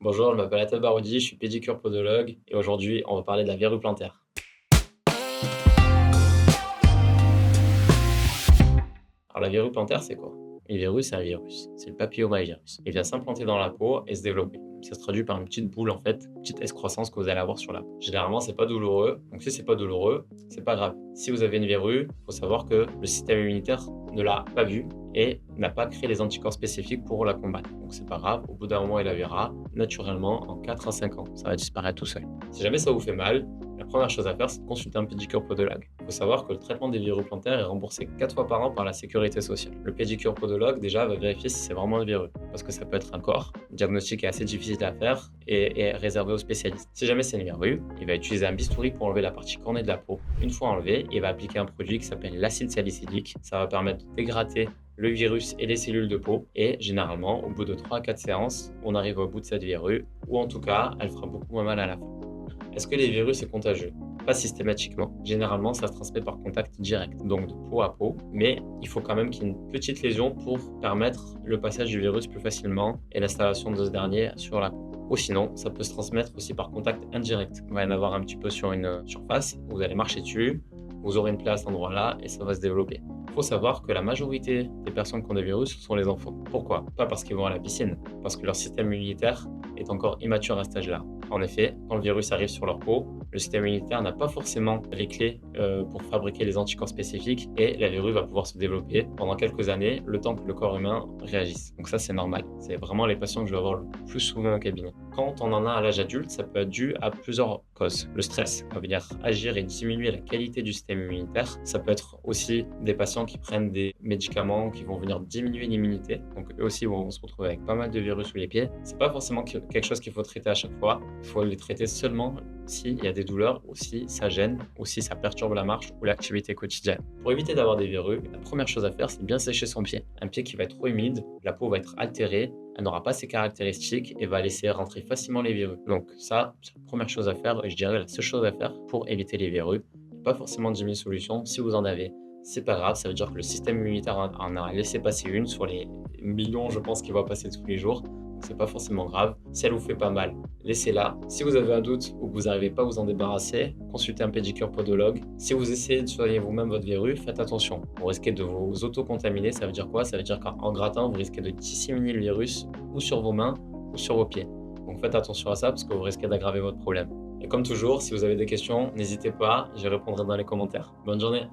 Bonjour, je m'appelle Atal Baroudi, je suis pédicure podologue et aujourd'hui on va parler de la verrue plantaire. Alors la verrue plantaire c'est quoi? Une verrue c'est un virus, c'est le papillomavirus. Il vient s'implanter dans la peau et se développer. Ça se traduit par une petite boule en fait, une petite excroissance que vous allez avoir sur la peau. Généralement c'est pas douloureux, donc si c'est pas douloureux, c'est pas grave. Si vous avez une verrue, il faut savoir que le système immunitaire ne l'a pas vue et n'a pas créé les anticorps spécifiques pour la combattre. Donc c'est pas grave, au bout d'un moment il la verra naturellement en 4 à 5 ans. Ça va disparaître tout seul. Si jamais ça vous fait mal, la première chose à faire, c'est de consulter un pédicure podologue. Il faut savoir que le traitement des verrues plantaires est remboursé 4 fois par an par la sécurité sociale. Le pédicure podologue, déjà, va vérifier si c'est vraiment une verrue, parce que ça peut être un corps. Le diagnostic est assez difficile à faire et est réservé aux spécialistes. Si jamais c'est une verrue, il va utiliser un bistouri pour enlever la partie cornée de la peau. Une fois enlevé, il va appliquer un produit qui s'appelle l'acide salicylique. Ça va permettre de dégrader le virus et les cellules de peau. Et généralement, au bout de 3 à 4 séances, on arrive au bout de cette verrue, ou en tout cas, elle fera beaucoup moins mal à la fin. Est-ce que les virus sont contagieux? Pas systématiquement. Généralement, ça se transmet par contact direct, donc de peau à peau. Mais il faut quand même qu'il y ait une petite lésion pour permettre le passage du virus plus facilement et l'installation de ce dernier sur la peau. Ou sinon, ça peut se transmettre aussi par contact indirect. Il va y en avoir un petit peu sur une surface, vous allez marcher dessus, vous aurez une plaie à cet endroit-là et ça va se développer. Il faut savoir que la majorité des personnes qui ont des virus sont les enfants. Pourquoi? Pas parce qu'ils vont à la piscine, parce que leur système immunitaire est encore immature à cet âge-là. En effet, quand le virus arrive sur leur peau, le système immunitaire n'a pas forcément les clés pour fabriquer les anticorps spécifiques et la verrue va pouvoir se développer pendant quelques années, le temps que le corps humain réagisse. Donc ça, c'est normal. C'est vraiment les patients que je vais avoir le plus souvent au cabinet. Quand on en a à l'âge adulte, ça peut être dû à plusieurs causes. Le stress va venir agir et diminuer la qualité du système immunitaire. Ça peut être aussi des patients qui prennent des médicaments qui vont venir diminuer l'immunité. Donc eux aussi vont se retrouver avec pas mal de virus sous les pieds. C'est pas forcément quelque chose qu'il faut traiter à chaque fois. Il faut les traiter seulement s'il y a des douleurs ou si ça gêne ou si ça perturbe la marche ou l'activité quotidienne. Pour éviter d'avoir des verrues, la première chose à faire, c'est de bien sécher son pied. Un pied qui va être trop humide, la peau va être altérée, elle n'aura pas ses caractéristiques et va laisser rentrer facilement les verrues. Donc ça, c'est la première chose à faire et je dirais la seule chose à faire pour éviter les verrues. Il n'y a pas forcément 10 000 solutions. Si vous en avez, c'est pas grave, ça veut dire que le système immunitaire en a laissé passer une sur les millions, je pense, qu'il va passer tous les jours. C'est pas forcément grave. Si elle vous fait pas mal, laissez-la. Si vous avez un doute ou que vous n'arrivez pas à vous en débarrasser, consultez un pédicure podologue. Si vous essayez de soigner vous-même votre verrue, faites attention. Vous risquez de vous auto-contaminer. Ça veut dire quoi? Ça veut dire qu'en grattant, vous risquez de disséminer le virus ou sur vos mains ou sur vos pieds. Donc faites attention à ça parce que vous risquez d'aggraver votre problème. Et comme toujours, si vous avez des questions, n'hésitez pas, j'y répondrai dans les commentaires. Bonne journée!